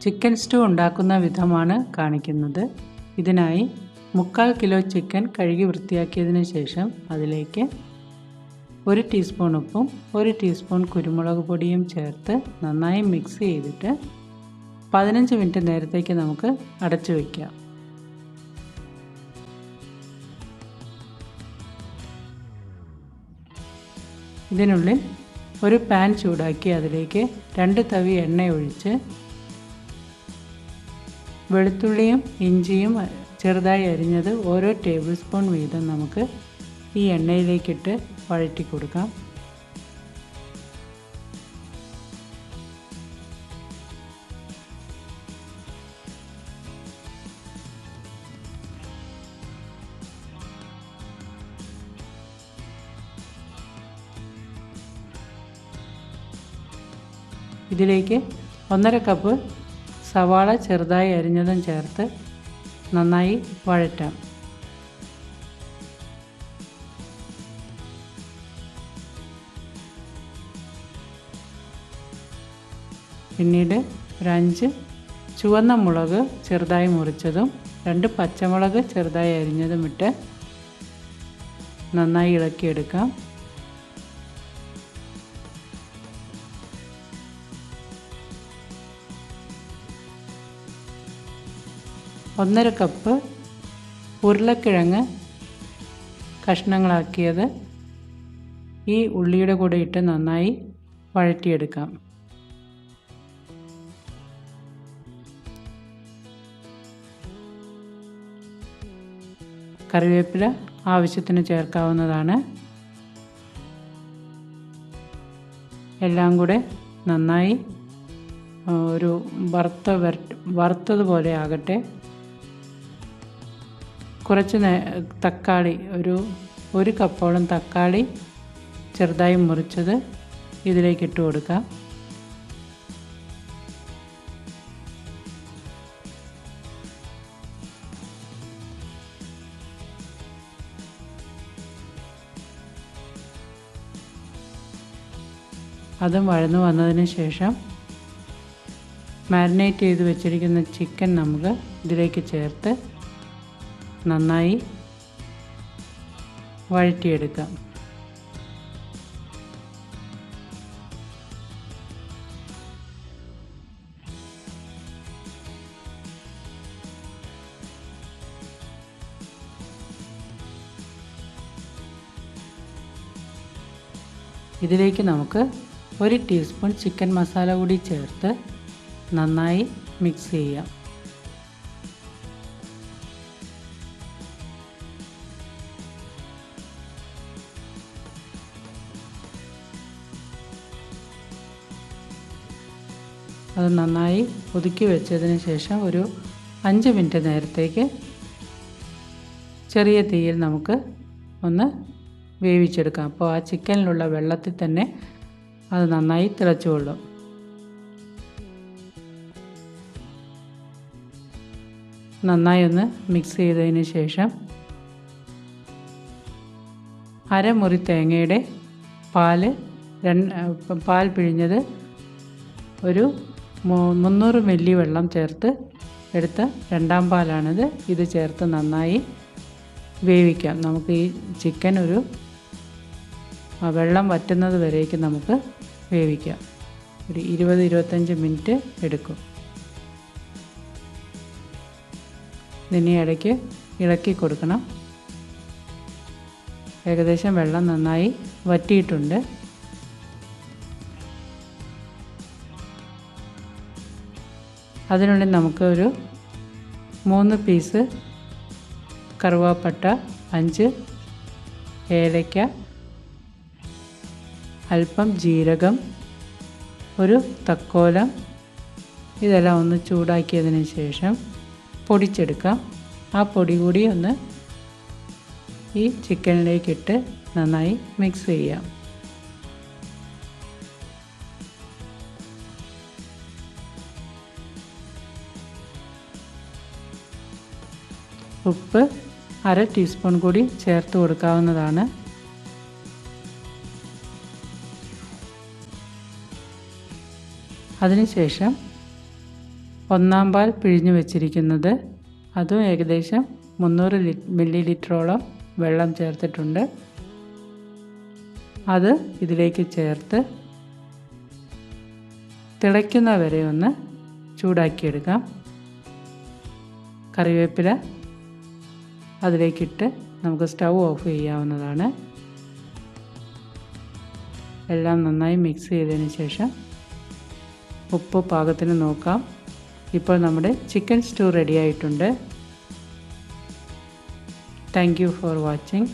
Chicken stew ഉണ്ടാക്കുന്ന വിധമാണ് കാണിക്കുന്നത്. ഇതിനായി 3/4 കിലോ ചിക്കൻ കഴുകി വൃത്തിയാക്കിയതിന് ശേഷം അതിലേക്ക് 1 ടീസ്പൂൺ ഉപ്പും 1 ടീസ്പൂൺ കുരുമുളക് പൊടിയും ചേർത്ത് നന്നായി മിക്സ് ചെയ്തിട്ട് 15 മിനിറ്റ് നേരത്തേക്ക് നമുക്ക് അടച്ചു വയ്ക്കാം. ഇതിനുള്ളിൽ ഒരു പാൻ ചൂടാക്കി അതിലേക്ക് 2 തവി എണ്ണ ഒഴിച്ച് വെളുത്തുള്ളിയും ഇഞ്ചിയും ചെറുതായി അരിഞ്ഞത് ഓരോ ടേബിൾ സ്പൂൺ വീതം നമുക്ക് ഈ എണ്ണയിലേക്കിട്ട് വഴറ്റി കൊടുക്കാം. ഇതിലേക്ക് 1/2 കപ്പ് സവാള ചെറുതായി അരിഞ്ഞതും ചേർത്ത് നന്നായി വഴറ്റാം. പിന്നീട് ഒരു 5 ചുവന്ന മുളക് ചെറുതായി മുറിച്ചതും 2 പച്ചമുളക് ചെറുതായി അരിഞ്ഞതും ഇട്ട് നന്നായി ഇളക്കിയെടുക്കാം. ഒന്നര കപ്പ് ഉരുളക്കിഴങ്ങ് കഷ്ണങ്ങളാക്കിയത് ഈ ഉള്ളിയുടെ കൂടെ ഇട്ട് നന്നായി വഴറ്റിയെടുക്കാം. കറിവേപ്പില ആവശ്യത്തിന് ചേർക്കാവുന്നതാണ്. എല്ലാം കൂടെ നന്നായി ഒരു വറുത്തതുപോലെ ആകട്ടെ. കുറച്ച് തക്കാളി, ഒരു കപ്പോളം തക്കാളി ചെറുതായി മുറിച്ചത് ഇതിലേക്ക് ഇട്ട് കൊടുക്കാം. അതും വഴന്നു വന്നതിന് ശേഷം മാരിനേറ്റ് ചെയ്ത് വെച്ചിരിക്കുന്ന ചിക്കൻ നമുക്ക് ഇതിലേക്ക് ചേർത്ത് നന്നായി വഴറ്റിയെടുക്കാം. ഇതിലേക്ക് നമുക്ക് 1 ടീസ്പൂൺ ചിക്കൻ മസാല കൂടി ചേർത്ത് നന്നായി മിക്സ് ചെയ്യാം. അത് നന്നായി ഒതുക്കി വെച്ചതിന് ശേഷം ഒരു 5 മിനിറ്റ് നേരത്തേക്ക് ചെറിയ തീയിൽ നമുക്ക് ഒന്ന് വേവിച്ചെടുക്കാം. അപ്പോൾ ആ ചിക്കനിലുള്ള വെള്ളത്തിൽ തന്നെ അത് നന്നായി തിളച്ചുകൊള്ളും. നന്നായി ഒന്ന് മിക്സ് ചെയ്തതിന് ശേഷം അരമുറി തേങ്ങയുടെ പാൽ പിഴിഞ്ഞത് ഒരു 300 മില്ലി വെള്ളം ചേർത്ത് എടുത്ത രണ്ടാം പാലാണിത്. ഇത് ചേർത്ത് നന്നായി വേവിക്കാം. നമുക്ക് ഈ ചിക്കൻ വെള്ളം വറ്റുന്നത് വരേക്കും നമുക്ക് വേവിക്കാം. ഒരു 20-25 മിനിറ്റ് എടുക്കും. ഇതിനെ ഇടയ്ക്ക് ഇളക്കി കൊടുക്കണം. ഏകദേശം വെള്ളം നന്നായി വറ്റിയിട്ടുണ്ട്. അതിനുള്ളിൽ നമുക്ക് ഒരു 3 പീസ് കറുവാപ്പട്ട, 5 ഏലയ്ക്ക, അല്പം ജീരകം, ഒരു തക്കോലം ഇതെല്ലാം ഒന്ന് ചൂടാക്കിയതിന് ശേഷം പൊടിച്ചെടുക്കാം. ആ പൊടി കൂടി ഒന്ന് ഈ ചിക്കനിലേക്കിട്ട് നന്നായി മിക്സ് ചെയ്യാം. ഉപ്പ് 1/2 ടീസ്പൂൺ കൂടി ചേർത്ത് കൊടുക്കാവുന്നതാണ്. അതിനുശേഷം ഒന്നാം പാൽ പിഴിഞ്ഞു വെച്ചിരിക്കുന്നത്, അതും ഏകദേശം 300 മില്ലി വെള്ളം ചേർത്തിട്ടുണ്ട്. അത് ഇതിലേക്ക് ചേർത്ത് തിളയ്ക്കുന്ന വരെ ഒന്ന് ചൂടാക്കിയെടുക്കാം. കറിവേപ്പില അതിലേക്കിട്ട് നമുക്ക് സ്റ്റൗ ഓഫ് ചെയ്യാവുന്നതാണ്. എല്ലാം നന്നായി മിക്സ് ചെയ്തതിന് ശേഷം ഉപ്പ് പാകത്തിന് നോക്കാം. ഇപ്പോൾ നമ്മുടെ ചിക്കൻ സ്റ്റൂ റെഡി ആയിട്ടുണ്ട്. Thank you for watching.